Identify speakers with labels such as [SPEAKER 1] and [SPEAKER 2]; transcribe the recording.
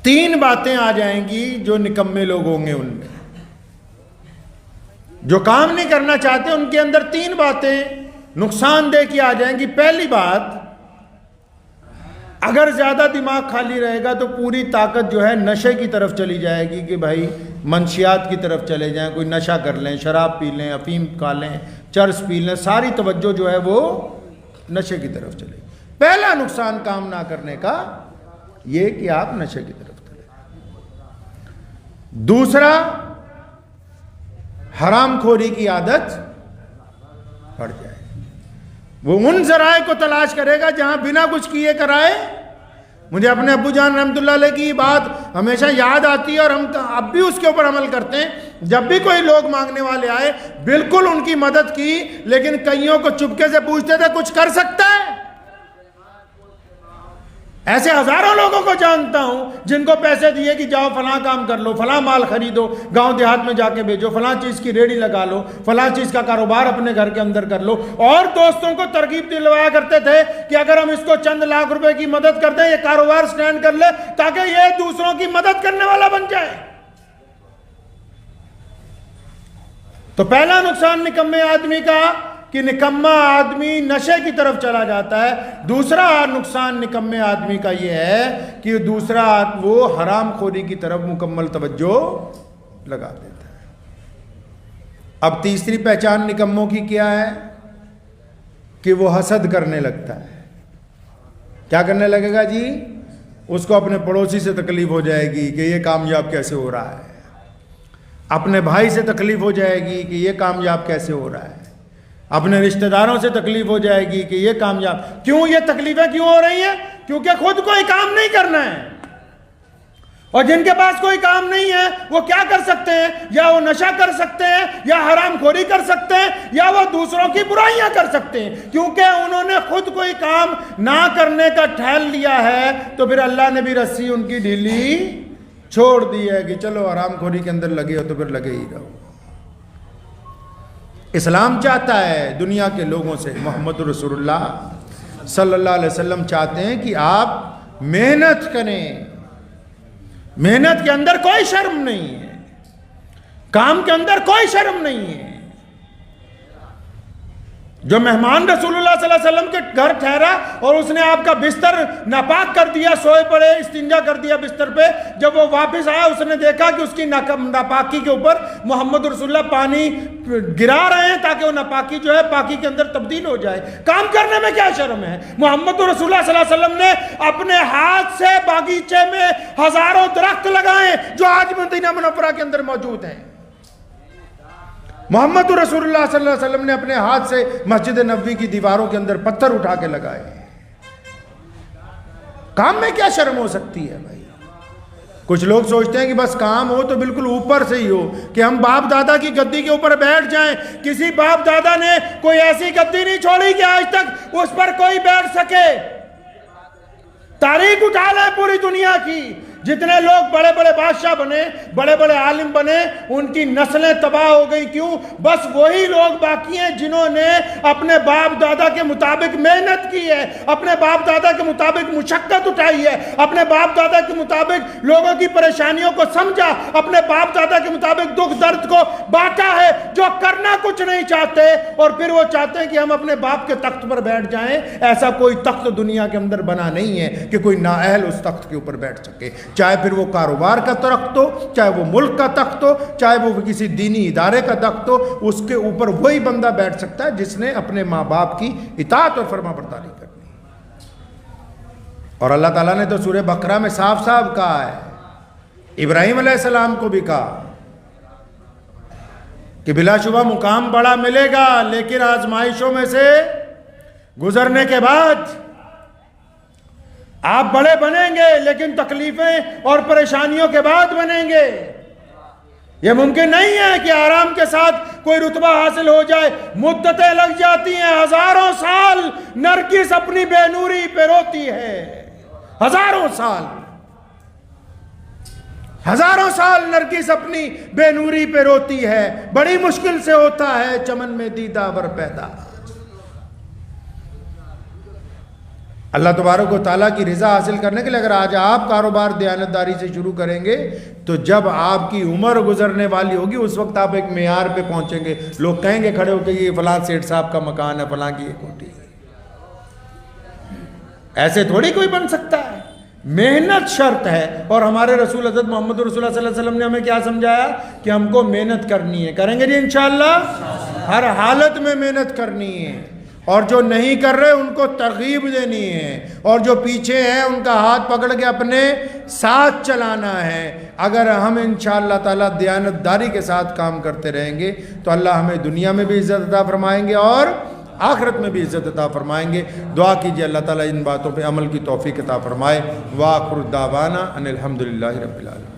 [SPEAKER 1] 3 बातें आ जाएंगी जो निकम्मे लोग होंगे उनमें, जो काम नहीं करना चाहते उनके अंदर 3 बातें नुकसानदेह की आ जाएंगी। पहली बात, अगर ज्यादा दिमाग खाली रहेगा तो पूरी ताकत जो है नशे की तरफ चली जाएगी कि भाई मंशियात की तरफ चले जाएं, कोई नशा कर लें, शराब पी लें, अफीम खा लें, चरस पी लें, सारी तवज्जो जो है वो नशे की तरफ चले। पहला नुकसान काम ना करने का ये कि आप नशे की तरफ चले। दूसरा, हरामखोरी की आदत पड़ जाए। वो उन जराए को तलाश करेगा जहां बिना कुछ किए कराए। मुझे अपने अब्बू जान रहमतुल्लाह अलैह की बात हमेशा याद आती है और हम अब भी उसके ऊपर अमल करते हैं। जब भी कोई लोग मांगने वाले आए, बिल्कुल उनकी मदद की, लेकिन कईयों को चुपके से पूछते थे कुछ कर सकता है। ऐसे हजारों लोगों को जानता हूं जिनको पैसे दिए कि जाओ फलां काम कर लो, फलां माल खरीदो, गांव देहात में जाके भेजो, फलां चीज की रेडी लगा लो, फलां चीज का कारोबार अपने घर के अंदर कर लो। और दोस्तों को तरकीब दिलवाया करते थे कि अगर हम इसको चंद लाख रुपए की मदद कर दें, ये कारोबार स्टैंड कर ले, ताकि ये दूसरों की मदद करने वाला बन जाए। तो पहला नुकसान निकम्मे आदमी का कि निकम्मा आदमी नशे की तरफ चला जाता है। दूसरा नुकसान निकम्मे आदमी का यह है कि दूसरा वो हरामखोरी की तरफ मुकम्मल तवज्जो लगा देता है। अब तीसरी पहचान निकम्मों की क्या है कि वो हसद करने लगता है। क्या करने लगेगा जी? उसको अपने पड़ोसी से तकलीफ हो जाएगी कि ये कामयाब कैसे हो रहा है, अपने भाई से तकलीफ हो जाएगी कि ये कामयाब कैसे हो रहा है, अपने रिश्तेदारों से तकलीफ हो जाएगी कि ये कामयाब। क्यों ये तकलीफें क्यों हो रही हैं? क्योंकि खुद कोई काम नहीं करना है। और जिनके पास कोई काम नहीं है वो क्या कर सकते हैं? या वो नशा कर सकते हैं, या हरामखोरी कर सकते हैं, या वो दूसरों की बुराइयां कर सकते हैं। क्योंकि उन्होंने खुद कोई काम ना करने का ठहर लिया है, तो फिर अल्लाह ने भी रस्सी उनकी ढीली छोड़ दी है कि चलो हरामखोरी के अंदर लगे हो तो फिर लगे ही रहो। इस्लाम चाहता है दुनिया के लोगों से, मोहम्मद रसूलुल्लाह सल्लल्लाहु अलैहि वसल्लम चाहते हैं कि आप मेहनत करें। मेहनत के अंदर कोई शर्म नहीं है, काम के अंदर कोई शर्म नहीं है। जो मेहमान रसूलुल्लाह सल्लल्लाहु अलैहि वसल्लम के घर ठहरा और उसने आपका बिस्तर नापाक कर दिया, सोए पड़े, इस्तिंजा कर दिया बिस्तर पे, जब वो वापस आया उसने देखा कि उसकी नापाकी के ऊपर मोहम्मद रसूलुल्लाह पानी गिरा रहे हैं ताकि वो नापाकी जो है पाकी के अंदर तब्दील हो जाए। काम करने में क्या शर्म है? मोहम्मद रसूलुल्लाह सल्लल्लाहु अलैहि वसल्लम ने अपने हाथ से बागीचे में हजारों दरख्त लगाए जो आज मदीना मुनव्वरा के अंदर मौजूद हैं। मोहम्मद रसूलुल्लाह सल्लल्लाहु अलैहि वसल्लम ने अपने हाथ से मस्जिद नबवी की दीवारों के अंदर पत्थर उठा के लगाए। काम में क्या शर्म हो सकती है भाई? कुछ लोग सोचते हैं कि बस काम हो तो बिल्कुल ऊपर से ही हो, कि हम बाप दादा की गद्दी के ऊपर बैठ जाएं। किसी बाप दादा ने कोई ऐसी गद्दी नहीं छोड़ी कि आज तक उस पर कोई बैठ सके। तारीख उठा ले पूरी दुनिया की, जितने लोग बड़े बड़े बादशाह बने, बड़े बड़े आलिम बने, उनकी नस्लें तबाह हो गई। क्यों? बस वही लोग बाकी हैं जिन्होंने अपने बाप दादा के मुताबिक मेहनत की है, अपने बाप दादा के मुताबिक मुशक्कत उठाई है, अपने बाप दादा के मुताबिक लोगों की परेशानियों को समझा, अपने बाप दादा के मुताबिक दुख दर्द को बांटा है, जो करना कुछ नहीं चाहते और फिर वो चाहते हैं कि हम अपने बाप के तख्त पर बैठ जाएं। ऐसा कोई तख्त दुनिया के अंदर बना नहीं है कि कोई नाअहल उस तख्त के ऊपर बैठ सके, चाहे फिर वो कारोबार का तख्त हो, चाहे वो मुल्क का तख्त हो, चाहे वो किसी दीनी इदारे का तख्त हो। उसके ऊपर वही बंदा बैठ सकता है जिसने अपने माँ बाप की इताअत और फरमाबरदारी करनी। और अल्लाह ताला ने तो सूरह बकरा में साफ साफ कहा है, इब्राहिम अलैहिस्सलाम को भी कहा कि बिलाशुबा मुकाम बड़ा मिलेगा, लेकिन आजमाइशों में से गुजरने के बाद आप बड़े बनेंगे, लेकिन तकलीफें और परेशानियों के बाद बनेंगे। यह मुमकिन नहीं है कि आराम के साथ कोई रुतबा हासिल हो जाए। मुद्दतें लग जाती हैं, हजारों साल नरगिस अपनी बेनूरी पे रोती है। हजारों साल नरगिस अपनी बेनूरी पे रोती है। बड़ी मुश्किल से होता है चमन में दीदावर पैदा। अल्लाह तबारक व तआला की रज़ा हासिल करने के लिए अगर आज आप कारोबार दयानतदारी से शुरू करेंगे तो जब आपकी उम्र गुजरने वाली होगी उस वक्त आप एक मेयार पे पहुंचेंगे, लोग कहेंगे खड़े होकर ये फलां सेठ साहब का मकान है, फलां की ये कोठी है। ऐसे थोड़ी कोई बन सकता है, मेहनत शर्त है। और हमारे रसूल हज़रत मोहम्मद रसूलुल्लाह सल्लल्लाहु अलैहि वसल्लम ने हमें क्या समझाया कि हमको मेहनत करनी है। करेंगे जी इंशाअल्लाह, हर हालत में मेहनत करनी है। और जो नहीं कर रहे उनको तरगीब देनी है, और जो पीछे हैं उनका हाथ पकड़ के अपने साथ चलाना है। अगर हम इंशाअल्लाह ताला दयानतदारी के साथ काम करते रहेंगे तो अल्लाह हमें दुनिया में भी इज़्ज़त अता फरमाएंगे और आखिरत में भी इज़्ज़त अता फरमाएंगे। दुआ कीजिए अल्लाह ताला इन बातों पे अमल की तौफीक अता फरमाए। व आखिर दावाना अनिल हम्दुलिल्लाहि रब्बिल आलमीन।